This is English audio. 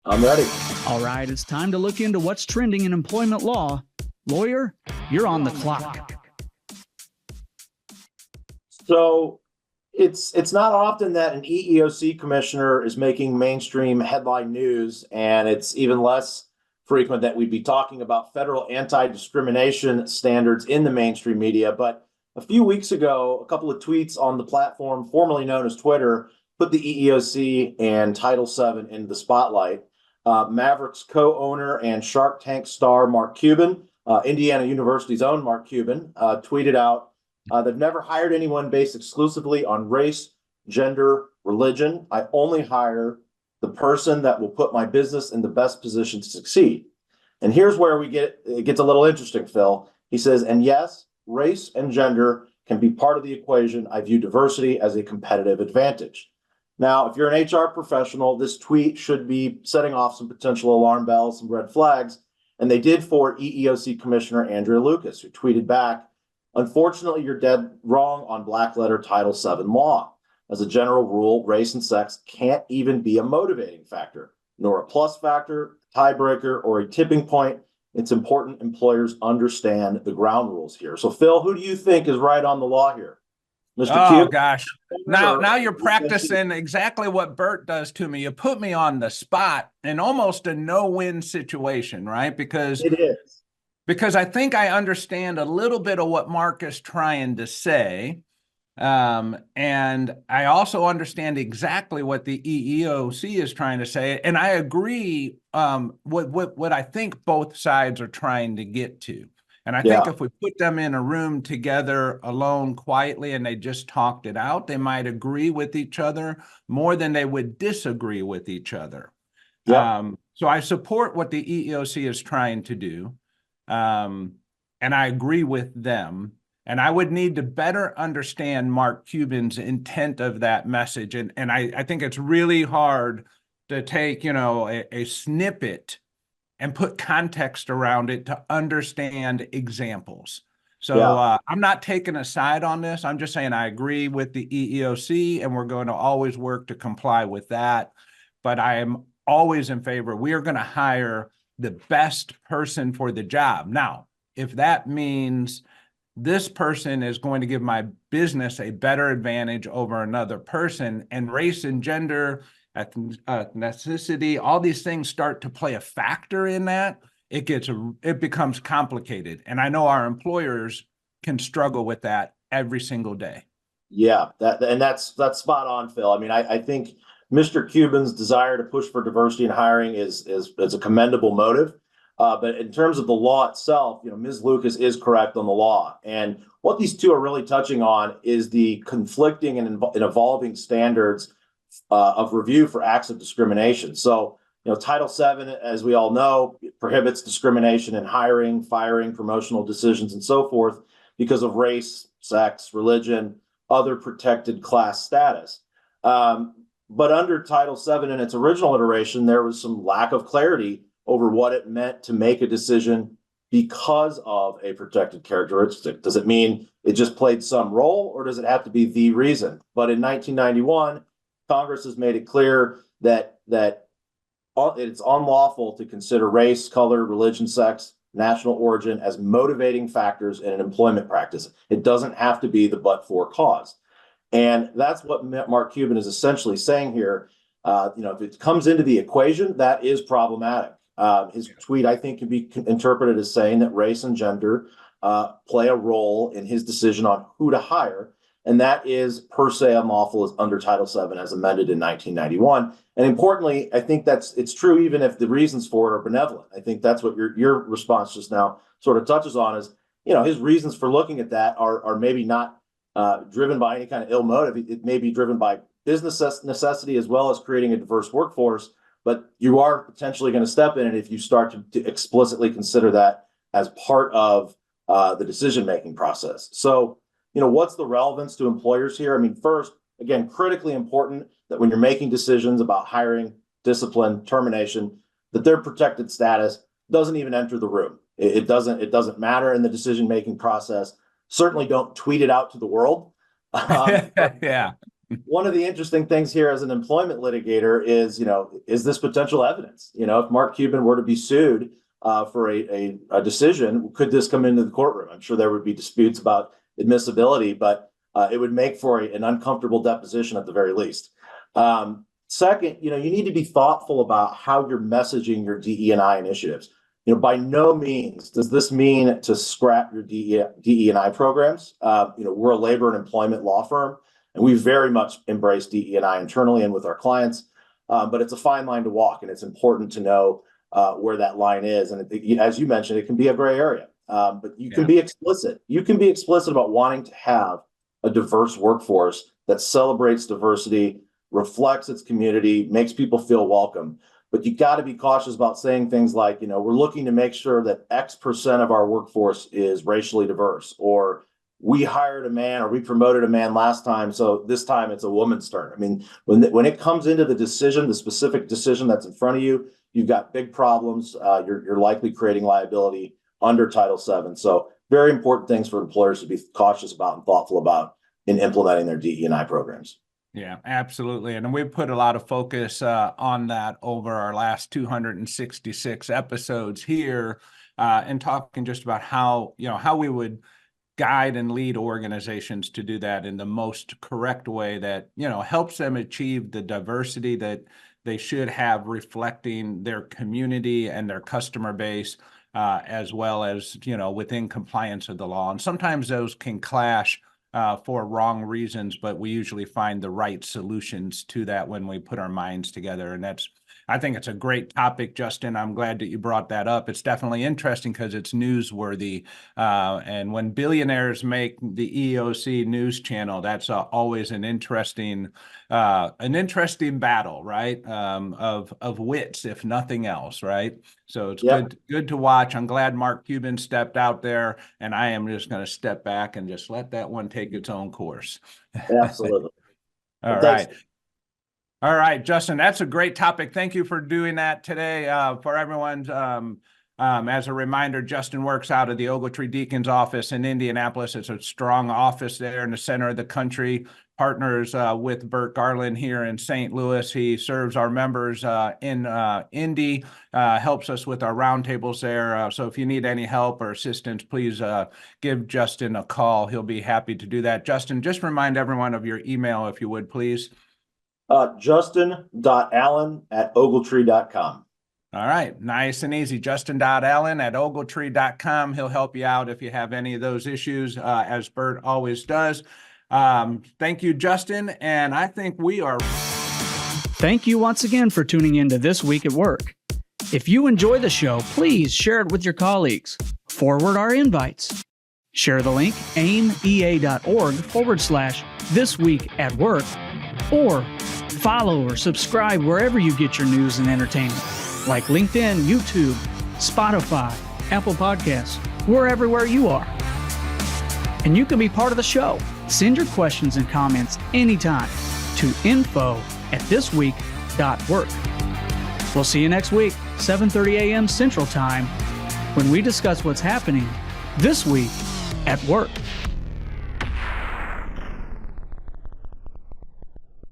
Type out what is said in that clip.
I'm ready. All right, it's time to look into what's trending in employment law. Lawyer, you're on the clock. So it's not often that an EEOC commissioner is making mainstream headline news, and it's even less frequent that we'd be talking about federal anti-discrimination standards in the mainstream media. But a few weeks ago, a couple of tweets on the platform formerly known as Twitter put the EEOC and Title VII into the spotlight. Maverick's co-owner and Shark Tank star Mark Cuban, Indiana University's own Mark Cuban, tweeted out, they've never hired anyone based exclusively on race, gender, religion. I only hire the person that will put my business in the best position to succeed. And here's where it gets a little interesting, Phil. He says, and yes, race and gender can be part of the equation. I view diversity as a competitive advantage. Now, if you're an HR professional, this tweet should be setting off some potential alarm bells, some red flags. And they did for EEOC Commissioner Andrea Lucas, who tweeted back, unfortunately, you're dead wrong on black letter Title VII law. As a general rule, race and sex can't even be a motivating factor, nor a plus factor, tiebreaker, or a tipping point. It's important employers understand the ground rules here. So, Phil, who do you think is right on the law here? Mr. Oh, Q? gosh. Now you're practicing exactly what Bert does to me. You put me on the spot in almost a no-win situation, right? Because It is. I think I understand a little bit of what Mark is trying to say. And I also understand exactly what the EEOC is trying to say. And I agree what I think both sides are trying to get to. And I think if we put them in a room together alone quietly and they just talked it out, they might agree with each other more than they would disagree with each other. So I support what the EEOC is trying to do. And I agree with them. And I would need to better understand Mark Cuban's intent of that message. And I think it's really hard to take, a snippet and put context around it to understand examples. So I'm not taking a side on this. I'm just saying I agree with the EEOC, and we're going to always work to comply with that. But I am always in favor. We are going to hire the best person for the job. Now, if that means this person is going to give my business a better advantage over another person, and race and gender, ethnicity, all these things start to play a factor in that, it becomes complicated. And I know our employers can struggle with that every single day. Yeah, that's spot on, Phil. I mean, I think Mr. Cuban's desire to push for diversity in hiring is a commendable motive. But in terms of the law itself, Ms. Lucas is correct on the law. And what these two are really touching on is the conflicting and evolving standards of review for acts of discrimination. So, Title VII, as we all know, prohibits discrimination in hiring, firing, promotional decisions, and so forth because of race, sex, religion, other protected class status. But under Title VII in its original iteration, there was some lack of clarity over what it meant to make a decision because of a protected characteristic. Does it mean it just played some role, or does it have to be the reason? But in 1991, Congress has made it clear that it's unlawful to consider race, color, religion, sex, national origin as motivating factors in an employment practice. It doesn't have to be the but-for cause. And that's what Mark Cuban is essentially saying here. If it comes into the equation, that is problematic. His tweet, I think, can be interpreted as saying that race and gender play a role in his decision on who to hire. And that is per se unlawful as under Title VII as amended in 1991. And importantly, I think it's true even if the reasons for it are benevolent. I think that's what your response just now sort of touches on is, his reasons for looking at that are maybe not driven by any kind of ill motive. It may be driven by business necessity as well as creating a diverse workforce. But you are potentially going to step in it if you start to explicitly consider that as part of the decision-making process. So, what's the relevance to employers here? I mean, first, again, critically important that when you're making decisions about hiring, discipline, termination, that their protected status doesn't even enter the room. It doesn't matter in the decision-making process. Certainly don't tweet it out to the world. Yeah. one of the interesting things here as an employment litigator is, is this potential evidence? If Mark Cuban were to be sued for a decision, could this come into the courtroom? I'm sure there would be disputes about admissibility, but it would make for an uncomfortable deposition at the very least. Second, you need to be thoughtful about how you're messaging your DE&I initiatives. By no means does this mean to scrap your DE&I programs. We're a labor and employment law firm, and we very much embrace DE&I internally and with our clients. But it's a fine line to walk, and it's important to know where that line is. And as you mentioned, it can be a gray area, but you can be explicit. You can be explicit about wanting to have a diverse workforce that celebrates diversity, reflects its community, makes people feel welcome. But you got to be cautious about saying things like, we're looking to make sure that X% of our workforce is racially diverse, or we hired a man or we promoted a man last time, so this time it's a woman's turn. I mean, when it comes into the decision, the specific decision that's in front of you, you've got big problems. You're likely creating liability under Title VII. So very important things for employers to be cautious about and thoughtful about in implementing their DE&I programs. Yeah, absolutely. And we've put a lot of focus on that over our last 266 episodes here, and talking just about how we would guide and lead organizations to do that in the most correct way that, helps them achieve the diversity that they should have, reflecting their community and their customer base, as well as, within compliance of the law. And sometimes those can clash for wrong reasons, but we usually find the right solutions to that when we put our minds together. And I think it's a great topic, Justin. I'm glad that you brought that up. It's definitely interesting because it's newsworthy. And when billionaires make the EEOC news channel, that's always an interesting battle, right? Of wits, if nothing else, right? So it's good to watch. I'm glad Mark Cuban stepped out there, and I am just going to step back and just let that one take its own course. Absolutely. All right. All right, Justin, that's a great topic. Thank you for doing that today. For everyone, as a reminder, Justin works out of the Ogletree Deacons office in Indianapolis. It's a strong office there in the center of the country. Partners with Burt Garland here in St. Louis. He serves our members in Indy, helps us with our roundtables there. So if you need any help or assistance, please give Justin a call. He'll be happy to do that. Justin, just remind everyone of your email, if you would, please. Justin.allen@ogletree.com. All right. Nice and easy. Justin.allen@ogletree.com. He'll help you out if you have any of those issues, as Bert always does. Thank you, Justin. And I think we are. Thank you once again for tuning in to This Week at Work. If you enjoy the show, please share it with your colleagues. Forward our invites. Share the link, aimea.org/thisweekatwork, or follow or subscribe wherever you get your news and entertainment, like LinkedIn, YouTube, Spotify, Apple Podcasts. We're everywhere you are. And you can be part of the show. Send your questions and comments anytime to info@thisweek.work. We'll see you next week, 7:30 a.m. Central Time, when we discuss what's happening this week at work.